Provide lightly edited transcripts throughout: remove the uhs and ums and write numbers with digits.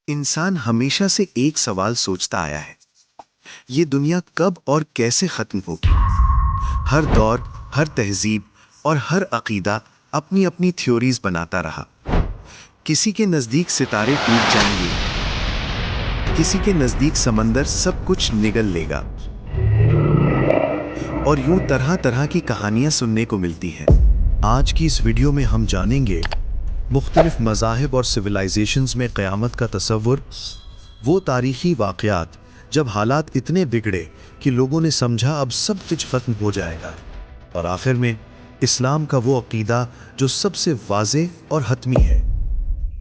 इंसान हमेशा से एक सवाल सोचता आया है, ये दुनिया कब और कैसे खत्म होगी। हर दौर, हर तहजीब और हर अकीदा अपनी अपनी थ्योरीज बनाता रहा। किसी के नज़दीक सितारे टूट जाएंगे, किसी के नज़दीक समंदर सब कुछ निगल लेगा, और यूं तरह तरह की कहानियां सुनने को मिलती हैं। आज की इस वीडियो में हम जानेंगे मुख्तलिफ मज़ाहिब और सिविलाइजेशंस में क़यामत का तसव्वुर, वो तारीख़ी वाक़यात जब हालात इतने बिगड़े कि लोगों ने समझा अब सब कुछ ख़त्म हो जाएगा, और आखिर में इस्लाम का वो अक़ीदा जो सबसे वाज़े और हतमी है।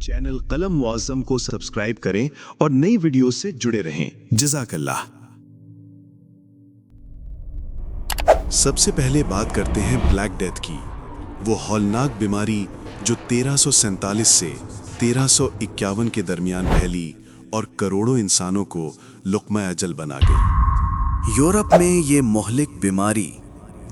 चैनल कलम मुअज़्ज़म को सब्सक्राइब करें और नई वीडियो से जुड़े रहें। जज़ाकल्लाह। सबसे पहले बात करते हैं ब्लैक डेथ की, वो हौलनाक बीमारी जो 1347 से 1351 के दरमियान फैली और करोड़ों इंसानों को लुक़मा अजल बना गई। यूरोप में ये मोहलिक बीमारी,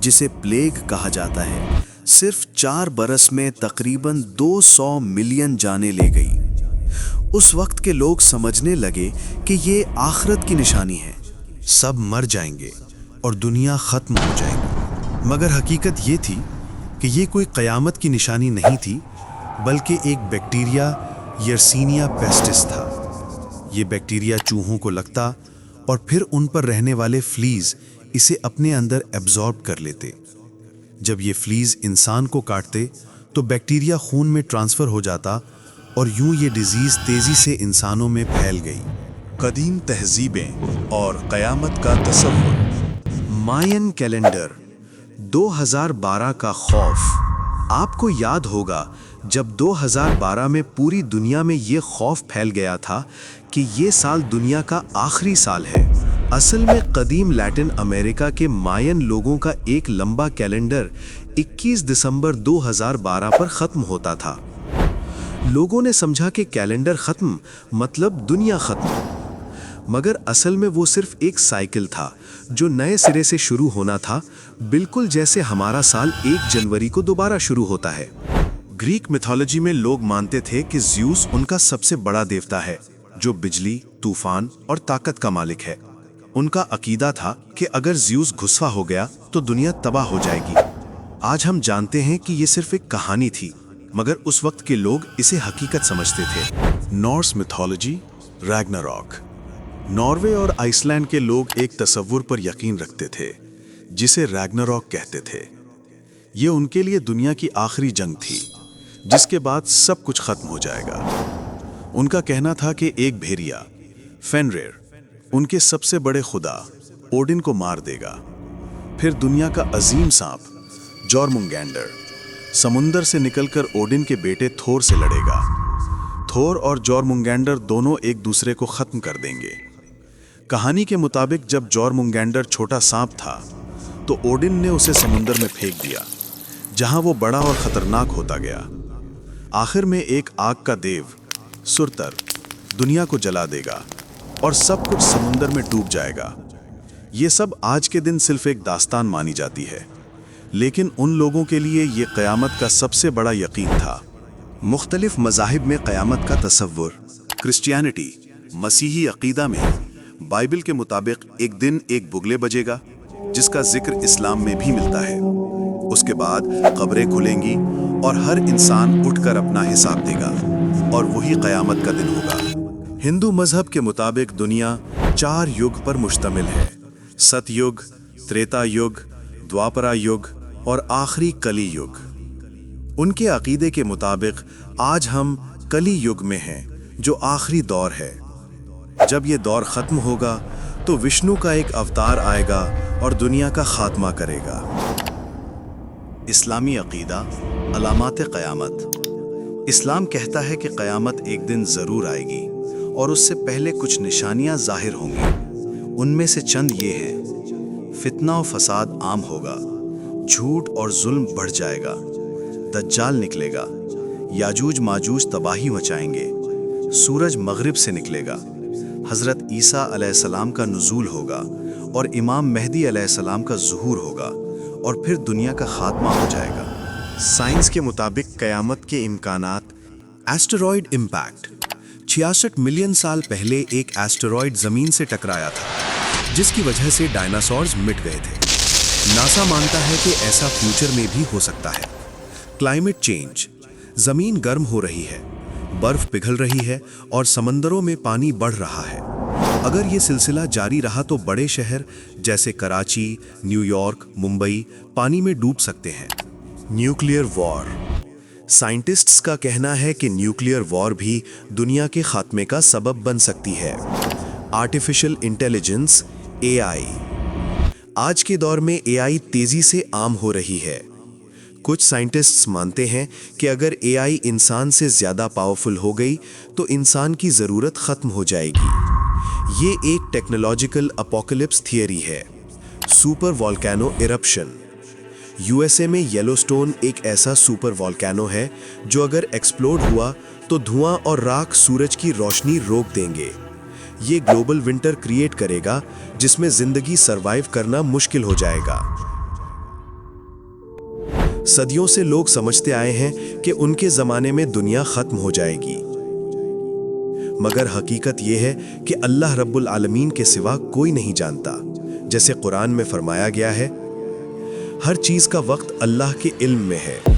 जिसे प्लेग कहा जाता है, सिर्फ 4 बरस में तकरीबन 200 मिलियन जानें ले गई। उस वक्त के लोग समझने लगे कि ये आखिरत की निशानी है, सब मर जाएंगे और दुनिया ख़त्म हो जाएगी। मगर हकीकत ये थी कि ये कोई क़यामत की निशानी नहीं थी, बल्कि एक बैक्टीरिया यर्सीनिया पेस्टिस था। ये बैक्टीरिया चूहों को लगता और फिर उन पर रहने वाले फ्लीज़ इसे अपने अंदर एब्जॉर्ब कर लेते। जब ये फ्लीज़ इंसान को काटते तो बैक्टीरिया खून में ट्रांसफ़र हो जाता और यूं ये डिज़ीज़ तेज़ी से इंसानों में फैल गई। कदीम तहज़ीबें और क़यामत का तसव्वुर। मायन कैलेंडर 2012 का खौफ। आपको याद होगा जब 2012 में पूरी दुनिया में ये खौफ फैल गया था कि ये साल दुनिया का आखिरी साल है। असल में कदीम लैटिन अमेरिका के मायन लोगों का एक लंबा कैलेंडर 21 दिसंबर 2012 पर ख़त्म होता था। लोगों ने समझा कि कैलेंडर ख़त्म मतलब दुनिया ख़त्म, मगर असल में वो सिर्फ एक साइकिल था जो नए सिरे से शुरू होना था, बिल्कुल जैसे हमारा साल 1 जनवरी को दोबारा शुरू होता है। ग्रीक मिथोलॉजी में लोग मानते थे कि ज़्यूस उनका सबसे बड़ा देवता है, जो बिजली, तूफान और ताकत का मालिक है। उनका अकीदा था कि अगर ज़्यूस गुस्सा हो गया तो दुनिया तबाह हो जाएगी। आज हम जानते हैं कि ये सिर्फ एक कहानी थी, मगर उस वक्त के लोग इसे हकीकत समझते थे। Norse mythology, Ragnarok. नॉर्वे और आइसलैंड के लोग एक तसव्वुर पर यकीन रखते थे, जिसे रैग्नारॉक कहते थे। ये उनके लिए दुनिया की आखिरी जंग थी, जिसके बाद सब कुछ खत्म हो जाएगा। उनका कहना था कि एक भेड़िया, फेनरिर, उनके सबसे बड़े खुदा ओडिन को मार देगा। फिर दुनिया का अजीम सांप जॉर्मुंगैंडर समुंदर से निकलकर ओडिन के बेटे थोर से लड़ेगा। थोर और जॉर्मुंगैंडर दोनों एक दूसरे को खत्म कर देंगे। कहानी के मुताबिक जब जॉर्मुंगैंडर छोटा सांप था तो ओडिन ने उसे समुंदर में फेंक दिया, जहां वो बड़ा और खतरनाक होता गया। आखिर में एक आग का देव सुरतर दुनिया को जला देगा और सब कुछ समुंदर में डूब जाएगा। ये सब आज के दिन सिर्फ एक दास्तान मानी जाती है, लेकिन उन लोगों के लिए ये क़यामत का सबसे बड़ा यकीन था। मुख्तलिफ मज़ाहिब में क़यामत का तसव्वुर। क्रिश्चियनिटी, मसीही अक़ीदा में बाइबल के मुताबिक एक दिन एक बुगले बजेगा, जिसका जिक्र इस्लाम में भी मिलता है। उसके बाद कब्रें खुलेंगी और हर इंसान उठकर अपना हिसाब देगा, और वही क़यामत का दिन होगा। हिंदू मज़हब के मुताबिक दुनिया 4 युग पर मुश्तमिल है: सतयुग, त्रेता युग, द्वापरा युग और आखिरी कली युग। उनके अकीदे के मुताबिक आज हम कली युग में हैं, जो आखिरी दौर है। जब ये दौर ख़त्म होगा तो विष्णु का एक अवतार आएगा और दुनिया का खात्मा करेगा। इस्लामी अकीदा, अलामात क़यामत। इस्लाम कहता है कि क़यामत एक दिन ज़रूर आएगी और उससे पहले कुछ निशानियां ज़ाहिर होंगी। उनमें से चंद ये हैं: फितना और फसाद आम होगा, झूठ और जुल्म बढ़ जाएगा, दज्जाल निकलेगा, याजूज माजूज तबाही मचाएंगे, सूरज मगरिब से निकलेगा, हज़रत ईसा अलैहिस्सलाम का नुज़ूल होगा और इमाम मेहदी अलैहिस्सलाम का ज़ुहूर होगा, और फिर दुनिया का खात्मा हो जाएगा। साइंस के मुताबिक क़यामत के इम्कानात: एस्टेरॉयड इम्पैक्ट, 66 मिलियन साल पहले एक एस्टेरॉयड जमीन से टकराया था, जिसकी वजह से डायनासोर्स मिट गए थे। नासा मानता है कि ऐसा फ्यूचर में भी हो सकता है। क्लाइमेट चेंज, जमीन गर्म हो रही है, बर्फ पिघल रही है और समंदरों में पानी बढ़ रहा है। अगर ये सिलसिला जारी रहा तो बड़े शहर जैसे कराची, न्यूयॉर्क, मुंबई पानी में डूब सकते हैं। न्यूक्लियर वॉर, साइंटिस्ट्स का कहना है कि न्यूक्लियर वॉर भी दुनिया के खात्मे का सबब बन सकती है। आर्टिफिशियल इंटेलिजेंस, एआई, आज के दौर में एआई तेजी से आम हो रही है। कुछ साइंटिस्ट्स मानते हैं कि अगर एआई इंसान से ज्यादा पावरफुल हो गई तो इंसान की जरूरत खत्म हो जाएगी। ये एक टेक्नोलॉजिकल अपोकलिप्स थियरी है। सुपर वॉल्केनो इरप्शन, यूएसए में येलोस्टोन एक ऐसा सुपर वॉल्केनो है जो अगर एक्सप्लोड हुआ तो धुआं और राख सूरज की रोशनी रोक देंगे। ये ग्लोबल विंटर क्रिएट करेगा जिसमें जिंदगी सरवाइव करना मुश्किल हो जाएगा। सदियों से लोग समझते आए हैं कि उनके जमाने में दुनिया खत्म हो जाएगी, मगर हकीकत यह है कि अल्लाह रब्बुल आलमीन के सिवा कोई नहीं जानता। जैसे कुरान में फरमाया गया है, हर चीज का वक्त अल्लाह के इल्म में है।